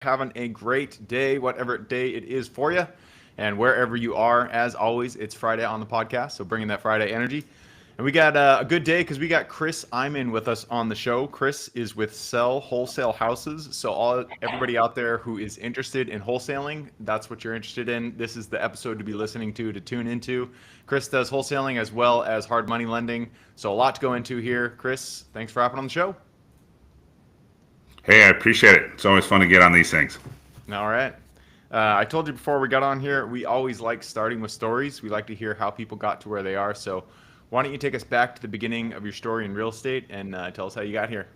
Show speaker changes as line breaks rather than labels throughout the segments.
having a great day, whatever day it is for you. And wherever you are, as always, it's Friday on the podcast. So bringing that Friday energy. And we got a good day because we got Chris Iman with us on the show. Chris is with Sell Wholesale Houses. So everybody out there who is interested in wholesaling, that's what you're interested in. This is the episode to be listening to tune into. Chris does wholesaling as well as hard money lending. So a lot to go into here. Chris, thanks for hopping on the show.
Hey, I appreciate it. It's always fun to get on these things.
All right. I told you before we got on here, we always like starting with stories. We like to hear how people got to where they are. So, why don't you take us back to the beginning of your story in real estate and tell us how you got here?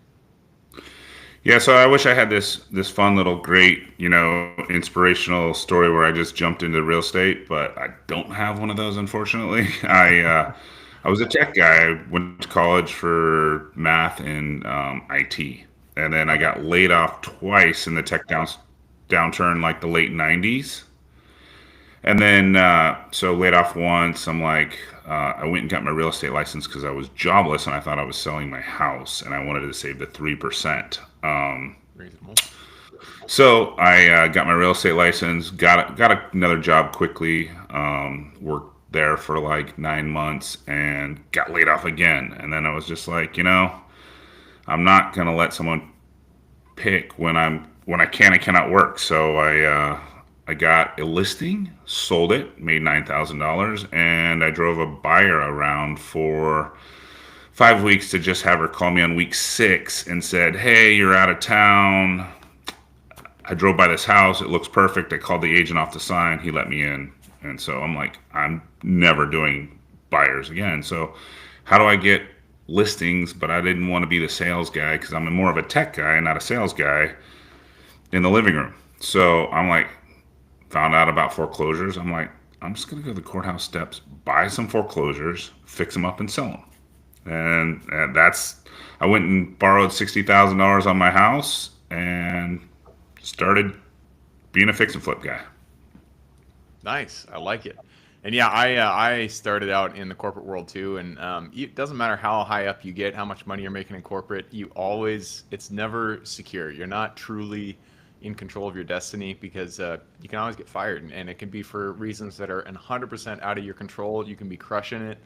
Yeah, so I wish I had this fun little great, inspirational story where I just jumped into real estate, but I don't have one of those unfortunately. I was a tech guy. I went to college for math and IT, and then I got laid off twice in the downturn, like the late '90s. And then, so laid off once. I went and got my real estate license because I was jobless and I thought I was selling my house and I wanted to save the 3%.
Reasonable.
So I got my real estate license, got another job quickly, worked there for like 9 months and got laid off again. And then I was just like, I'm not gonna let someone pick when I can and cannot work. So I got a listing, sold it, made $9,000, and I drove a buyer around for 5 weeks to just have her call me on week 6 and said, "Hey, you're out of town. I drove by this house. It looks perfect." I called the agent off the sign. He let me in. And so I'm like, I'm never doing buyers again. So how do I get listings? But I didn't want to be the sales guy because I'm more of a tech guy, not a sales guy in the living room. So I'm like, found out about foreclosures. I'm like, I'm just going to go to the courthouse steps, buy some foreclosures, fix them up, and sell them. And I went and borrowed $60,000 on my house and started being a fix and flip guy.
Nice. I like it. And yeah, I started out in the corporate world too, and it doesn't matter how high up you get, how much money you're making in corporate, it's never secure. You're not truly in control of your destiny because you can always get fired, and it can be for reasons that are 100% out of your control. You can be crushing it,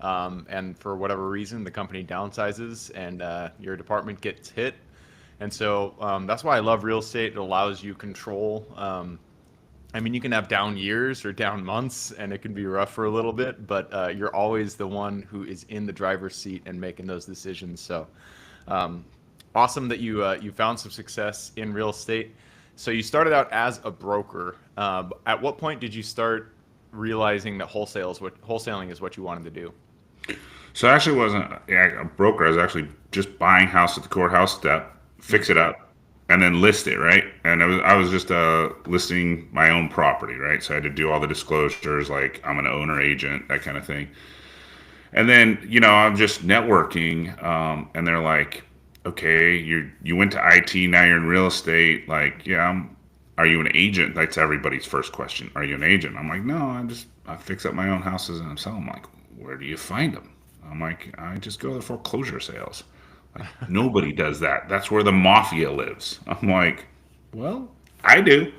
and for whatever reason, the company downsizes and your department gets hit. And so that's why I love real estate. It allows you control. I mean, you can have down years or down months, and it can be rough for a little bit, but you're always the one who is in the driver's seat and making those decisions. So, um, awesome that you found some success in real estate. So you started out as a broker. At what point did you start realizing that wholesaling is what you wanted to do?
So I actually wasn't a broker. I was actually just buying house at the courthouse step, fix it up, and then list it, right? And I was just listing my own property, right? So I had to do all the disclosures, like I'm an owner agent, that kind of thing. And then I'm just networking, and they're like, "Okay, you went to IT, now you're in real estate. Like, yeah, are you an agent?" That's everybody's first question. Are you an agent? I'm like, "No, I fix up my own houses and I sell them." Like, where do you find them? I'm like, "I just go to the foreclosure sales." Like, nobody does that. That's where the mafia lives. I'm like, "Well, I do."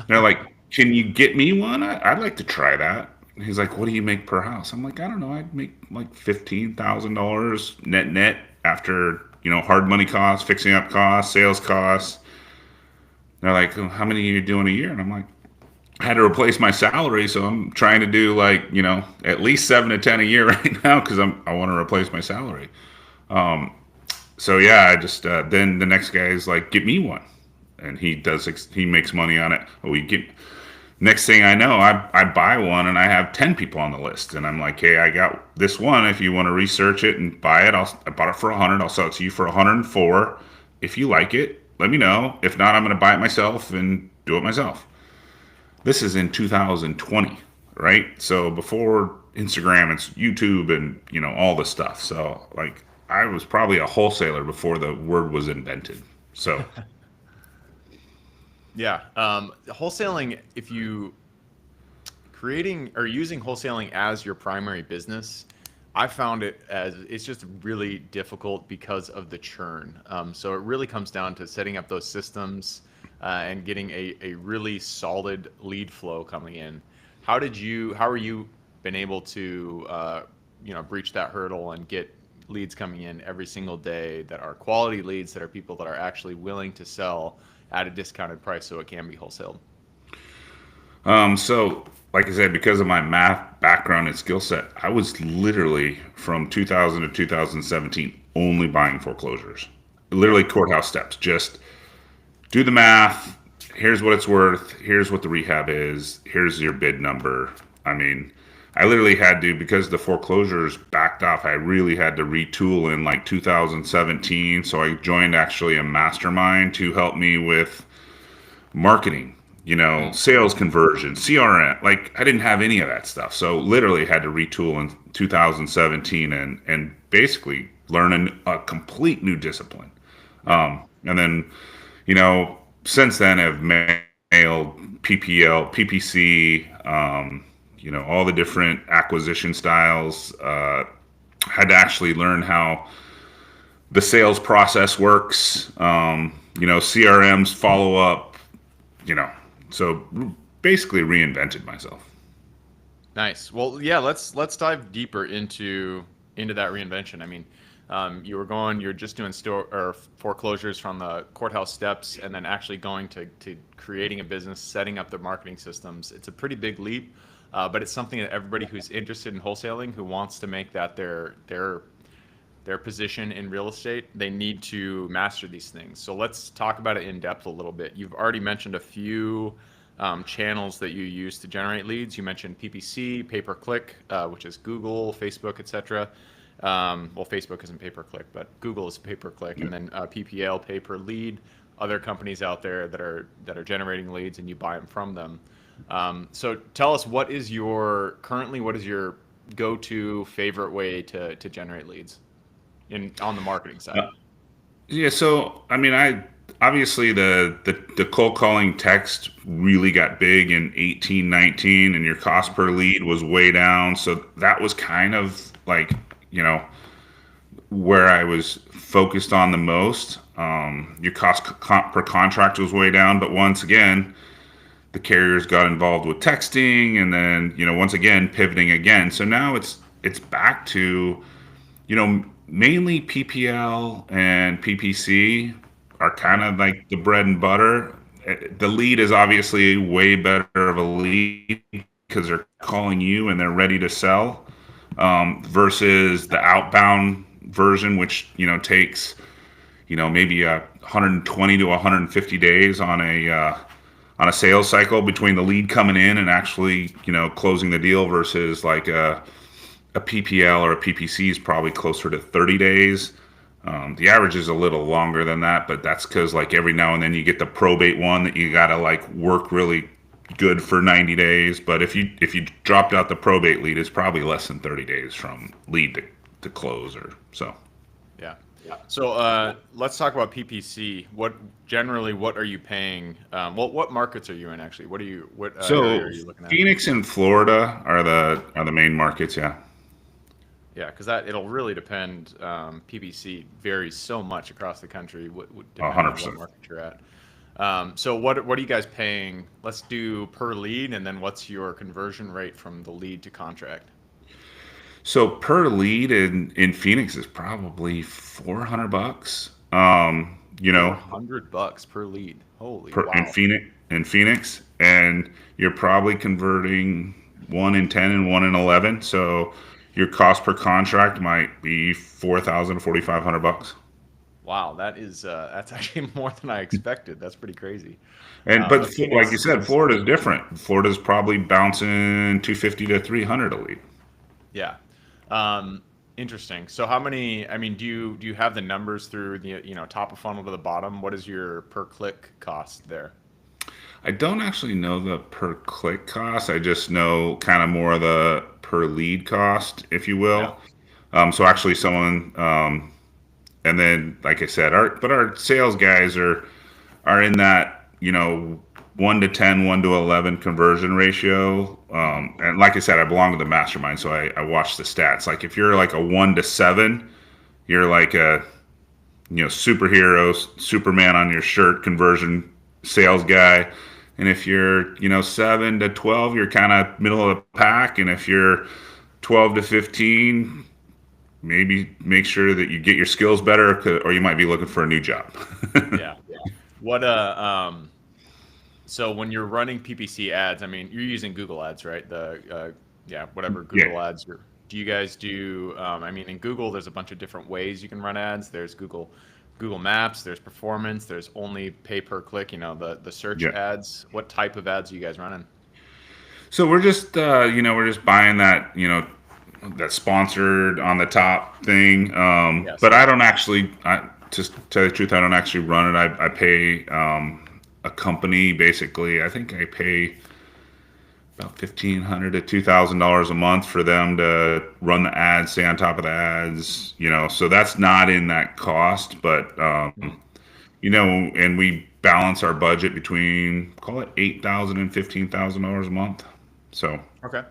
They're like, "Can you get me one? I'd like to try that." He's like, "What do you make per house?" I'm like, "I don't know. I'd make like $15,000 net after hard money costs, fixing up costs, sales costs." They're like, "Oh, how many are you doing a year?" And I'm like, I had to replace my salary, so I'm trying to do like at least 7 to 10 a year right now because I want to replace my salary. So yeah, I just then the next guy is like, "Get me one," and he makes money on it. We get Next thing I know, I buy one and I have 10 people on the list, and I'm like, "Hey, I got this one. If you want to research it and buy it, I bought it for 100. I'll sell it to you for 104. If you like it, let me know. If not, I'm going to buy it myself and do it myself." This is in 2020, right? So before Instagram, it's YouTube and all the stuff. So like, I was probably a wholesaler before the word was invented. So
Yeah, wholesaling. If you creating or using wholesaling as your primary business, I found it as it's just really difficult because of the churn. So it really comes down to setting up those systems, and getting a really solid lead flow coming in. How are you been able to, breach that hurdle and get leads coming in every single day that are quality leads, that are people that are actually willing to sell at a discounted price so it can be wholesaled?
So, like I said, because of my math background and skill set, I was literally from 2000 to 2017 only buying foreclosures.
Yeah.
Literally courthouse steps. Just do the math. Here's what it's worth. Here's what the rehab is. Here's your bid number. I mean, I literally had to, because the foreclosures backed off, I really had to retool in like 2017. So I joined actually a mastermind to help me with marketing,
Mm.
sales conversion, CRM. Like I didn't have any of that stuff. So literally had to retool in 2017 and basically learn a complete new discipline.
Yeah.
And then, you know, since then have mailed PPL, PPC, all the different acquisition styles. Had to actually learn how the sales process works. CRMs follow up, you know, so basically reinvented myself.
Nice. Well, yeah, let's dive deeper into that reinvention. I mean, you're just doing store or foreclosures from the courthouse steps, and then actually going to creating a business, setting up the marketing systems. It's a pretty big leap, but it's something that everybody who's interested in wholesaling, who wants to make that their position in real estate, they need to master these things. So let's talk about it in depth a little bit. You've already mentioned a few channels that you use to generate leads. You mentioned PPC, pay per click, which is Google, Facebook, etc. Well, Facebook isn't pay per click, but Google is pay per click, and then PPL, pay per lead. Other companies out there that are generating leads, and you buy them from them. So tell us, what is your go-to favorite way to generate leads on the marketing side?
Yeah, so I mean, I obviously the cold calling text really got big in 18, 19, and your cost per lead was way down. So that was kind of like, where I was focused on the most. Your per contract was way down, but once again, the carriers got involved with texting, and then once again pivoting again. So now it's back to mainly PPL and PPC are kind of like the bread and butter. The lead is obviously way better of a lead because they're calling you and they're ready to sell, versus the outbound version, which takes maybe 120 to 150 days on a sales cycle between the lead coming in and actually closing the deal, versus like a PPL or a PPC is probably closer to 30 days. The average is a little longer than that, but that's because like every now and then you get the probate one that you gotta like work really good for 90 days. But if you dropped out the probate lead, it's probably less than 30 days from lead to close or so.
Yeah. So let's talk about PPC. What are you paying? What markets are you in actually? What area
So
are you looking at?
Phoenix and Florida are the main markets. Yeah.
Yeah, because it'll really depend. PPC varies so much across the country, depending on what
100%.
market you're at. So what are you guys paying? Let's do per lead, and then what's your conversion rate from the lead to contract?
So per lead in Phoenix is probably $400.
$400 per lead. Holy
Per
wow!
in Phoenix, and you're probably converting 1 in 10 and 1 in 11. So your cost per contract might be 4,000 to 4,500 bucks.
Wow, that's actually more than I expected. That's pretty crazy.
And but
But
like you
Phoenix
said,
seems
Florida's different. Florida's probably bouncing 250 to 300 a lead.
Yeah. Interesting. So how many, I mean, do you have the numbers through the, top of funnel to the bottom? What is your per click cost there?
I don't actually know the per click cost. I just know kind of more of the per lead cost, if you
Yeah.
will. So actually, and then like I said, our sales guys are in that 1 to 10, 1 to 11 conversion ratio. And like I said, I belong to the mastermind, so I watch the stats. Like if you're like a 1 to 7, you're like a superhero, Superman on your shirt conversion sales guy. And if you're, 7 to 12, you're kind of middle of the pack. And if you're 12 to 15, maybe make sure that you get your skills better, or you might be looking for a new job.
Yeah. What so when you're running PPC ads, I mean, you're using Google Ads, right? Yeah, whatever Google
Yeah.
Ads. Do you guys do? I mean, in Google, there's a bunch of different ways you can run ads. There's Google Maps. There's performance. There's only pay per click. The search
Yeah.
ads. What type of ads are you guys running?
So we're just buying that, that sponsored on the top thing.
Yes.
But I don't actually, to tell you the truth, I don't actually run it. I pay a company basically. I think I pay about $1,500 to $2,000 a month for them to run the ads, stay on top of the ads. So that's not in that cost, but
Mhm.
and we balance our budget between, call it $8,000 and $15,000 a month. So
Okay.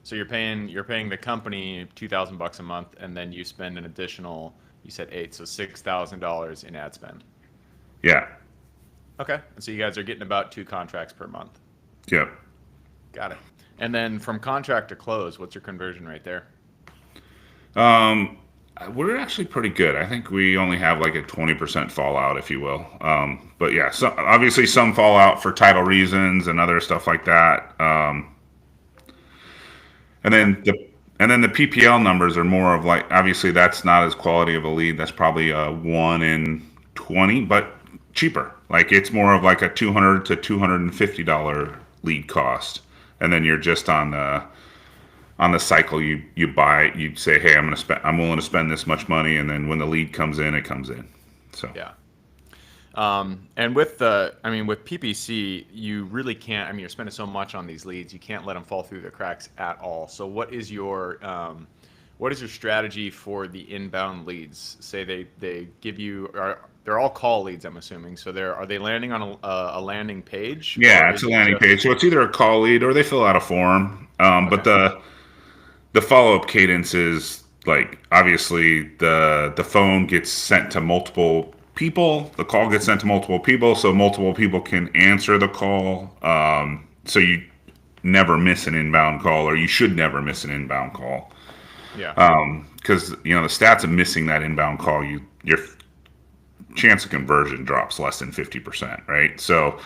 So you're paying the company $2,000 a month, and then you spend an additional. You said eight, so $6,000 in ad spend.
yeah,
Okay. So you guys are getting about two contracts per month.
yeah.
Got it. And then from contract to close, what's your conversion rate there?
Um, we're actually pretty good. I think we only have like a 20% fallout, if you will. But yeah, so obviously some fallout for title reasons and other stuff like that. And
Okay.
then the PPL numbers are more of like, obviously that's not as quality of a lead. That's probably a 1 in 20, but cheaper. Like it's more of like a $200 to $250 lead cost. And then you're just on the cycle. You buy it, you say, hey, I'm willing to spend this much money, and then when the lead comes in, it comes in. So
Yeah. And with PPC, you really can't. I mean, you're spending so much on these leads, you can't let them fall through the cracks at all. So, what is your strategy for the inbound leads? Say they give you, they're all call leads, I'm assuming. So are they landing on a landing page, or
yeah, it's
is
a
it
landing
just
page. So it's either a call lead or they fill out a form. But
okay?
the follow up cadence is like, obviously the phone gets sent to multiple people, the call gets sent to multiple people, so multiple people can answer the call. So you never miss an inbound call, or you should never miss an inbound call.
Yeah.
Because the stats of missing that inbound call, your chance of conversion drops less than 50%, right? So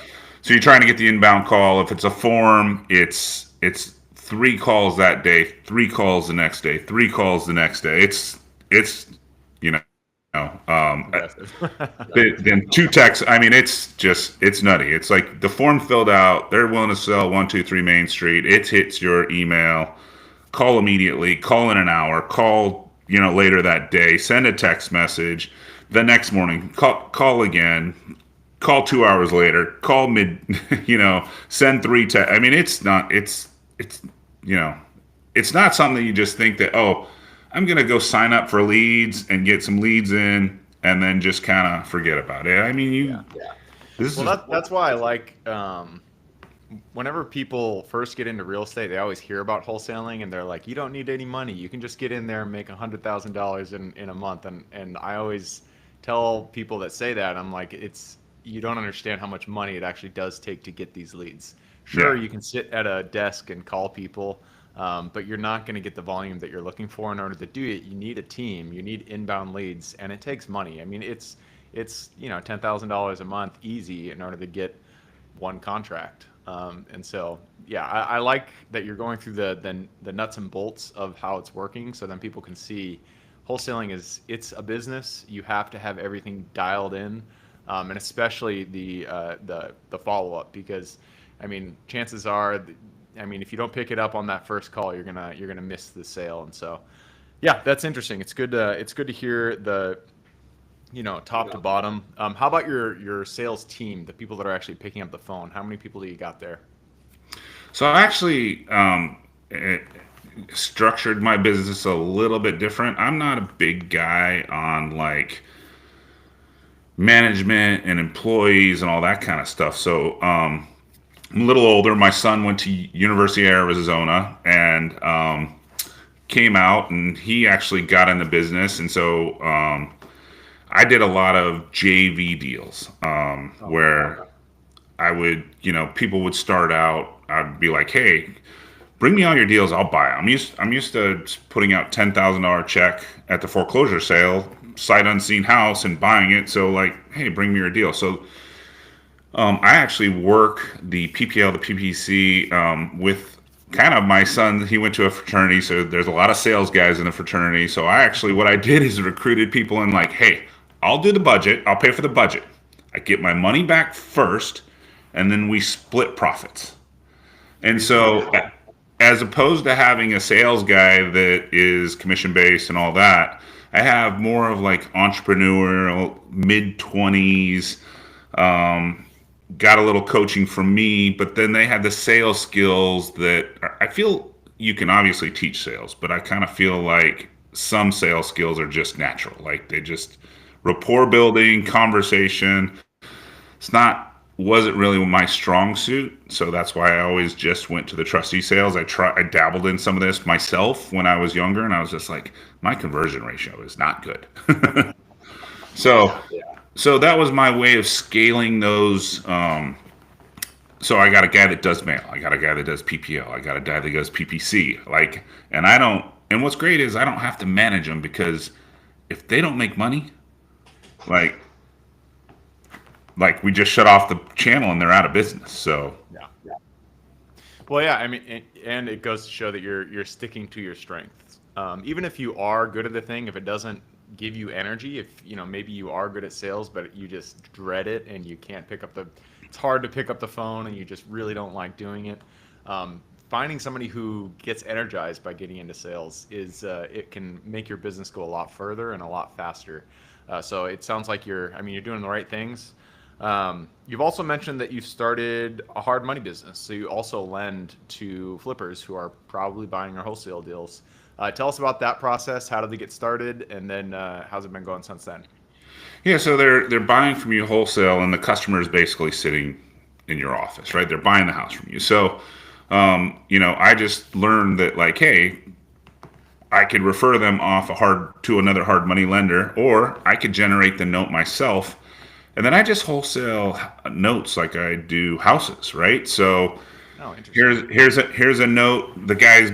you're trying to get the inbound call. If it's a form, it's 3 calls that day, 3 calls the next day, 3 calls the next day. It's you know
Aggressive.
then 2 texts. I mean, it's nutty. It's like the form filled out. They're willing to sell 123 Main Street. It hits your email. Call immediately. Call in an hour. Call later that day. Send a text message. The next morning, call again. Call 2 hours later. Call mid. Send 3 texts. I mean, it's it's not something that you just think that, oh, I'm gonna go sign up for leads and get some leads in and then just kind of forget about it. I mean,
Yeah.
this
Well,
is
that's why I like whenever people first get into real estate, they always hear about wholesaling, and they're like, "You don't need any money. You can just get in there and make $100,000 in a month." And I always tell people that say that, I'm like, you don't understand how much money it actually does take to get these leads. Sure,
yeah,
you can sit at a desk and call people, but you're not going to get the volume that you're looking for. In order to do it, you need a team, you need inbound leads, and it takes money. I mean, it's $10,000 a month easy in order to get one contract. And so, yeah, I like that you're going through the nuts and bolts of how it's working, so then people can see wholesaling it's a business. You have to have everything dialed in, and especially the follow up, because I mean, chances are, I mean, if you don't pick it up on that first call, you're gonna miss the sale. And so, yeah, that's interesting. It's good to hear the top to bottom. How about your sales team, the people that are actually picking up the phone? How many people do you got there?
so I actually structured my business a little bit different. I'm not a big guy on like management and employees and all that kind of stuff. So I'm a little older. My son went to University of Arizona and came out, and he actually got in the business. And so I did a lot of JV deals
Oh,
where I would, people would start out. I'd be like, hey, bring me all your deals. I'll buy 'em. I'm used to putting out $10,000 check at the foreclosure sale, sight unseen house, and buying it. So like, hey, bring me your deal. So I actually work the PPL, the PPC with kind of my son. He went to a fraternity, so there's a lot of sales guys in the fraternity. So what I did is recruited people and like, hey, I'll do the budget. I'll pay for the budget. I get my money back first, and then we split profits. And so, as opposed to having a sales guy that is commission based and all that, I have more of like entrepreneurial mid 20s. Got a little coaching from me, but then they had the sales skills that I feel you can obviously teach sales, but I kind of feel like some sales skills are just natural. Like they just rapport building, conversation. Wasn't really my strong suit, so that's why I always just went to the trustee sales. I dabbled in some of this myself when I was younger, and I was just like, my conversion ratio is not good. So that was my way of scaling those. So I got a guy that does mail. I got a guy that does PPL. I got a guy that does PPC. And what's great is I don't have to manage them, because if they don't make money, like we just shut off the channel and they're out of business. So
yeah. Well, yeah. I mean, and it goes to show that you're sticking to your strengths. Even if you are good at the thing, if it doesn't give you energy, if maybe you are good at sales, but you just dread it and you can't it's hard to pick up the phone and you just really don't like doing it. Finding somebody who gets energized by getting into sales it can make your business go a lot further and a lot faster. So it sounds like you're doing the right things. You've also mentioned that you've started a hard money business. So you also lend to flippers who are probably buying your wholesale deals. Tell us about that process. How did they get started? And then how's it been going since then?
Yeah, so they're buying from you wholesale, and the customer is basically sitting in your office, right? They're buying the house from you. So, I just learned that like, hey, I could refer them off to another hard money lender, or I could generate the note myself. And then I just wholesale notes like I do houses, right? So here's a note. The guy's,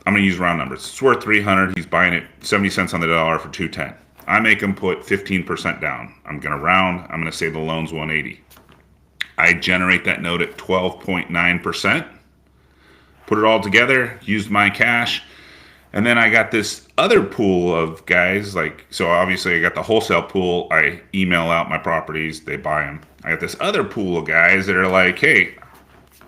I'm going to use round numbers. It's worth 300. He's buying it 70 cents on the dollar for 210. I make him put 15% down. I'm going to round. I'm going to say the loan's 180. I generate that note at 12.9%. Put it all together. Used my cash. And then I got this other pool of guys, so obviously I got the wholesale pool. I email out my properties, they buy them. I got this other pool of guys that are like, hey,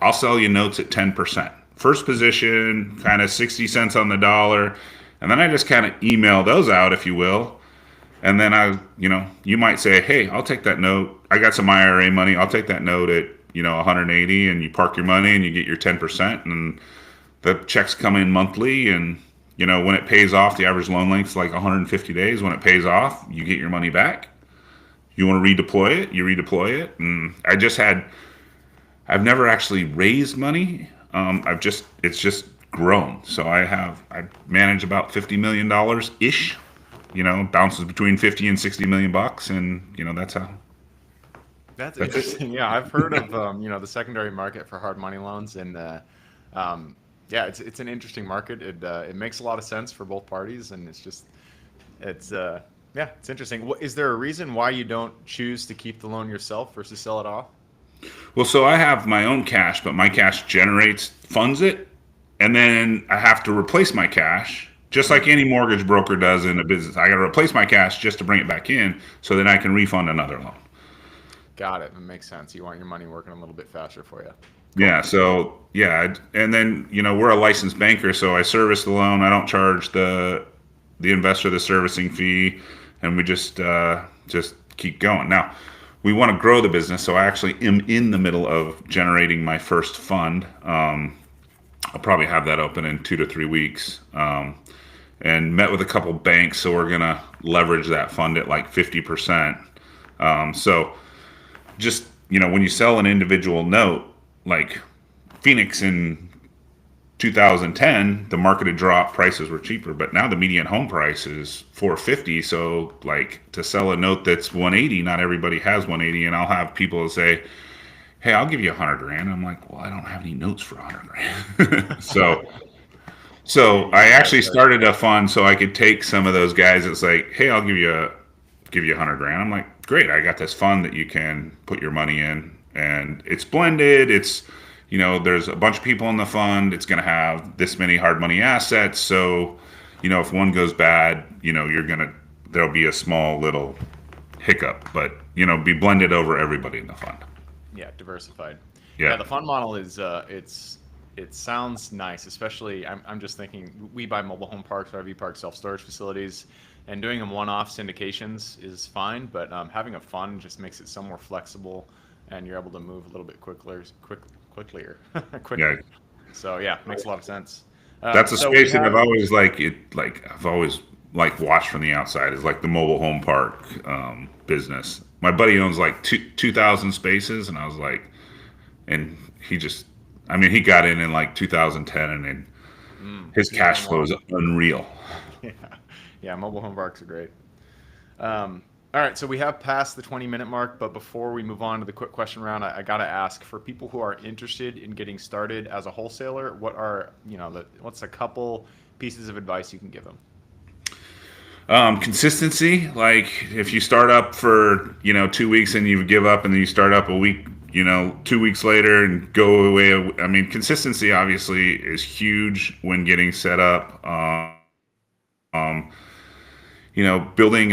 I'll sell you notes at 10%. First position, kind of 60 cents on the dollar. And then I just kind of email those out, if you will. And then you might say, hey, I'll take that note. I got some IRA money. I'll take that note at, 180, and you park your money and you get your 10%. And the checks come in monthly, and when it pays off, the average loan length is like 150 days. When it pays off, you get your money back. You want to redeploy it, you redeploy it. And I've never actually raised money. It's just grown. So I manage about $50 million ish, bounces between 50 and 60 million bucks. And, that's how.
That's interesting. Yeah. I've heard of, the secondary market for hard money loans, and, yeah, it's an interesting market. It makes a lot of sense for both parties, and it's interesting. Is there a reason why you don't choose to keep the loan yourself versus sell it off?
Well, so I have my own cash, but my cash funds it, and then I have to replace my cash, just like any mortgage broker does in a business. I got to replace my cash just to bring it back in, so that I can refund another loan.
Got it. That makes sense. You want your money working a little bit faster for you.
Yeah. So yeah, and then we're a licensed banker, so I service the loan. I don't charge the investor the servicing fee, and we just keep going. Now, we want to grow the business, so I actually am in the middle of generating my first fund. I'll probably have that open in 2 to 3 weeks, and met with a couple banks, so we're gonna leverage that fund at like 50%. So just when you sell an individual note, like Phoenix in 2010, the market had dropped, prices were cheaper, but now the median home price is $450. So to sell a note that's 180, not everybody has 180. And I'll have people say, hey, I'll give you 100 grand. I'm like, well, I don't have any notes for 100 grand. So I actually started a fund so I could take some of those guys. It's like, hey, I'll give you 100 grand. I'm like, great, I got this fund that you can put your money in, and it's blended. It's, there's a bunch of people in the fund. It's going to have this many hard money assets. So, if one goes bad, there'll be a small little hiccup, but be blended over everybody in the fund.
Yeah, diversified.
Yeah.
The fund model is it sounds nice, especially I'm just thinking we buy mobile home parks, RV parks, self-storage facilities, and doing them one-off syndications is fine, but having a fund just makes it so more flexible, and you're able to move a little bit quicker.
Yeah.
So yeah, makes a lot of sense.
That's a
so
space
we
that
have-
I've always watched from the outside, is like the mobile home park business. My buddy owns like 2,000 spaces, and I was like, and he got in like 2010, and then his cash flow is unreal.
Yeah, mobile home parks are great. All right, so we have passed the 20-minute mark, but before we move on to the quick question round, I got to ask, for people who are interested in getting started as a wholesaler, what's a couple pieces of advice you can give them?
Consistency. Like if you start up for 2 weeks and you give up, and then you start up a week, 2 weeks later and go away. I mean, consistency obviously is huge when getting set up. Building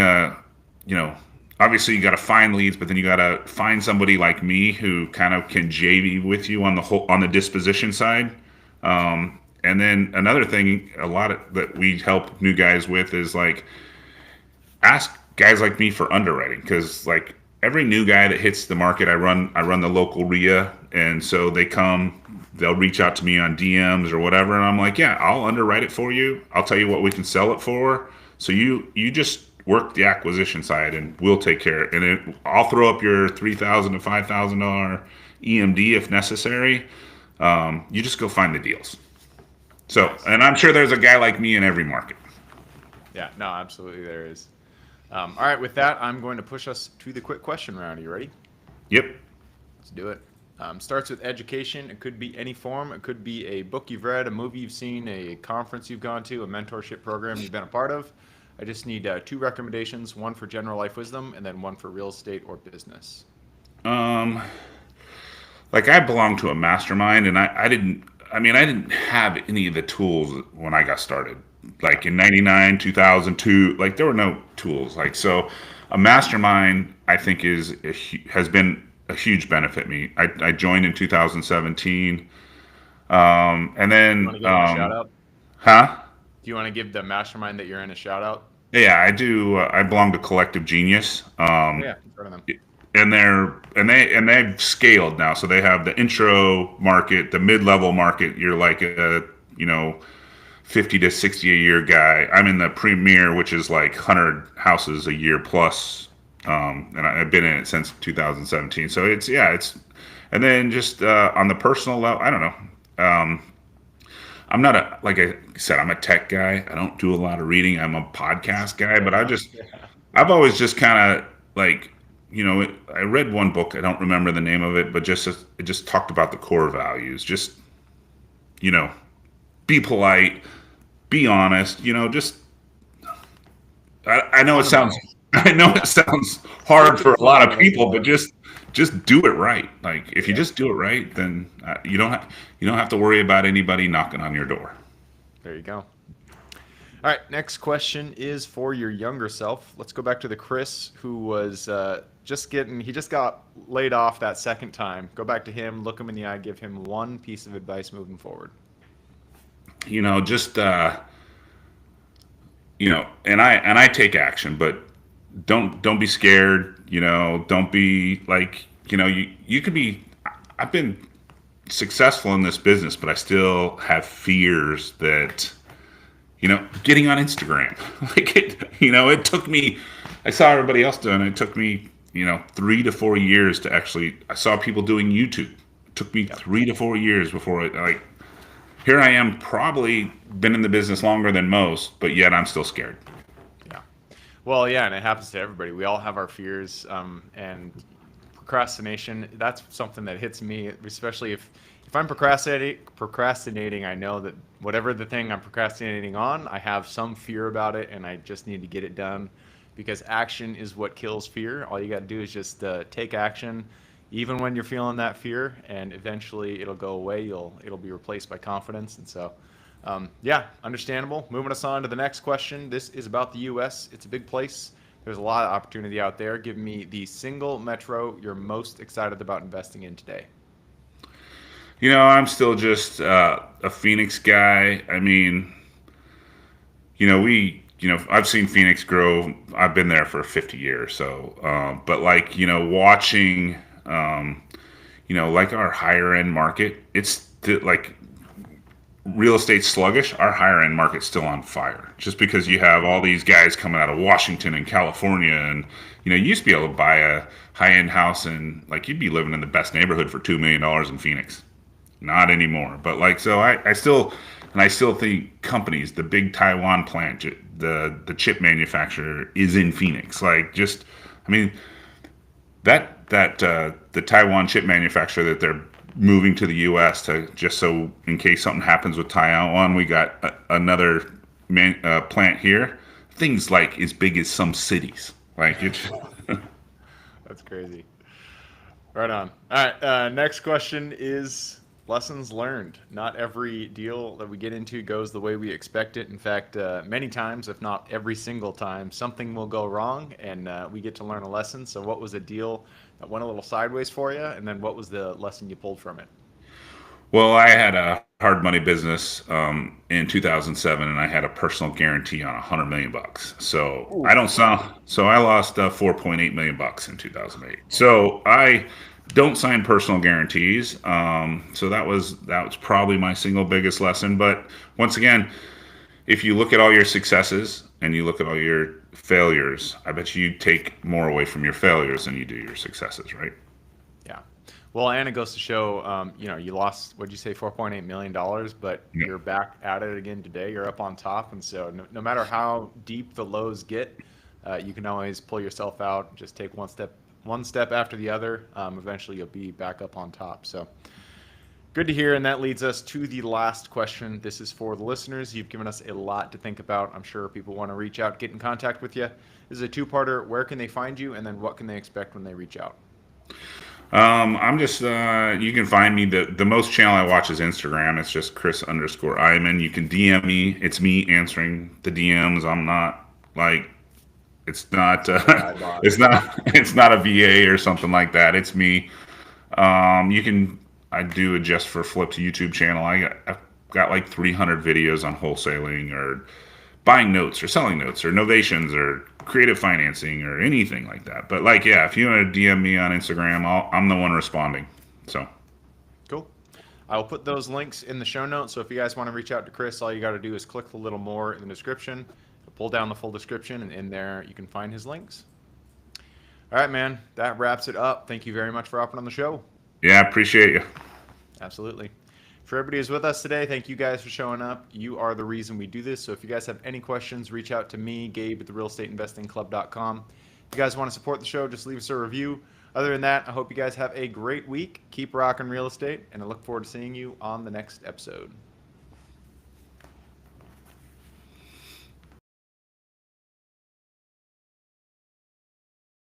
obviously you got to find leads, but then you got to find somebody like me who kind of can JV with you on the disposition side. And then another thing, that we help new guys with is like ask guys like me for underwriting, because like every new guy that hits the market, I run the local RIA, and so they'll reach out to me on DMs or whatever, and I'm like, yeah, I'll underwrite it for you. I'll tell you what we can sell it for. So you just work the acquisition side, and we'll take care of it. And I'll throw up your $3,000 to $5,000 EMD if necessary. You just go find the deals. So, and I'm sure there's a guy like me in every market.
Yeah, no, absolutely there is. All right, with that, I'm going to push us to the quick question round. Are you ready?
Yep.
Let's do it. Starts with education. It could be any form. It could be a book you've read, a movie you've seen, a conference you've gone to, a mentorship program you've been a part of. I just need 2 recommendations, one for general life wisdom and then one for real estate or business.
Like I belong to a mastermind, and I didn't have any of the tools when I got started. Like in 99, 2002, like there were no tools. Like, so a mastermind, I think has been a huge benefit to me. I joined in 2017. And then,
You want to give them a shout out?
huh?
Do you want to give the mastermind that you're in a shout out?
Yeah, I do. I belong to Collective Genius.
Yeah, I've heard of them.
And they've scaled now. So they have the intro market, the mid-level market. You're like a 50 to 60 a year guy. I'm in the premier, which is like 100 houses a year plus. And I've been in it since 2017. So it's, and then just on the personal level, I don't know. I'm not like I said, I'm a tech guy. I don't do a lot of reading. I'm a podcast guy, but I've always just kind of like, I read one book. I don't remember the name of it, but it just talked about the core values. Just, be polite, be honest, just, I know it sounds hard for a lot of people, but just do it right. Like if you just do it right, then you don't have to worry about anybody knocking on your door.
There you go. All right, next question is for your younger self. Let's go back to the Chris who was he just got laid off that second time. Go back to him, look him in the eye, give him one piece of advice moving forward.
Just and I take action, but don't be scared. Don't be like, you could be. I've been successful in this business, but I still have fears that, getting on Instagram, like it took me. I saw everybody else doing it. It took me, 3 to 4 years to actually. I saw people doing YouTube. It took me 3 to 4 years before here I am, probably been in the business longer than most, but yet I'm still scared.
Yeah. Well, yeah, and it happens to everybody. We all have our fears, and procrastination, that's something that hits me, especially if I'm procrastinating, I know that whatever the thing I'm procrastinating on, I have some fear about it, and I just need to get it done, because action is what kills fear. All you got to do is just take action, even when you're feeling that fear, and eventually it'll go away. It'll be replaced by confidence. And so, yeah, understandable. Moving us on to the next question. This is about the U.S. It's a big place. There's a lot of opportunity out there. Give me the single metro you're most excited about investing in today.
I'm still just a Phoenix guy. I mean, I've seen Phoenix grow. I've been there for 50 years. So, but like, watching, like our higher end market, like real estate sluggish. Our higher end market's still on fire just because you have all these guys coming out of Washington and California. And, you used to be able to buy a high end house and like you'd be living in the best neighborhood for $2 million in Phoenix. Not anymore. But like, so I still think companies, the big Taiwan plant, the chip manufacturer is in Phoenix. Like I mean, the Taiwan chip manufacturer that they're moving to the U.S. to just so in case something happens with Taiwan, we got another plant here. Things like as big as some cities. Like it's
That's crazy. Right on. All right. Next question is lessons learned. Not every deal that we get into goes the way we expect it. In fact, many times, if not every single time, something will go wrong, and we get to learn a lesson. So what was a deal that went a little sideways for you, and then what was the lesson you pulled from it?
Well, I had a hard money business in 2007, and I had a personal guarantee on $100 million. So
Ooh.
I don't sound. So I lost $4.8 million in 2008. So I don't sign personal guarantees. So that was probably my single biggest lesson. But once again, if you look at all your successes and you look at all your failures, I bet you take more away from your failures than you do your successes, right?
Yeah. Well, and it goes to show, you lost, what'd you say, $4.8 million, but
Yeah.
you're back at it again today. You're up on top. And so no matter how deep the lows get, you can always pull yourself out, just take one step after the other. Eventually you'll be back up on top. So good to hear. And that leads us to the last question. This is for the listeners. You've given us a lot to think about. I'm sure people want to reach out, get in contact with you. This is a two-parter. Where can they find you? And then what can they expect when they reach out?
I'm just, you can find me. The most channel I watch is Instagram. It's just Chris_Iman. You can DM me. It's me answering the DMs. I'm not like, it's not, it's not a VA or something like that. It's me. I do a Just for Flips YouTube channel. I've got like 300 videos on wholesaling or buying notes or selling notes or novations or creative financing or anything like that. But like, yeah, if you want to DM me on Instagram, I'm the one responding. So
cool. I will put those links in the show notes. So if you guys want to reach out to Chris, all you got to do is click the little more in the description, pull down the full description, and in there you can find his links. All right, man, that wraps it up. Thank you very much for hopping on the show.
Yeah, appreciate you.
Absolutely. For everybody who's with us today, thank you guys for showing up. You are the reason we do this. So if you guys have any questions, reach out to me, Gabe at therealestateinvestingclub.com. If you guys want to support the show, just leave us a review. Other than that, I hope you guys have a great week. Keep rocking real estate, and I look forward to seeing you on the next episode.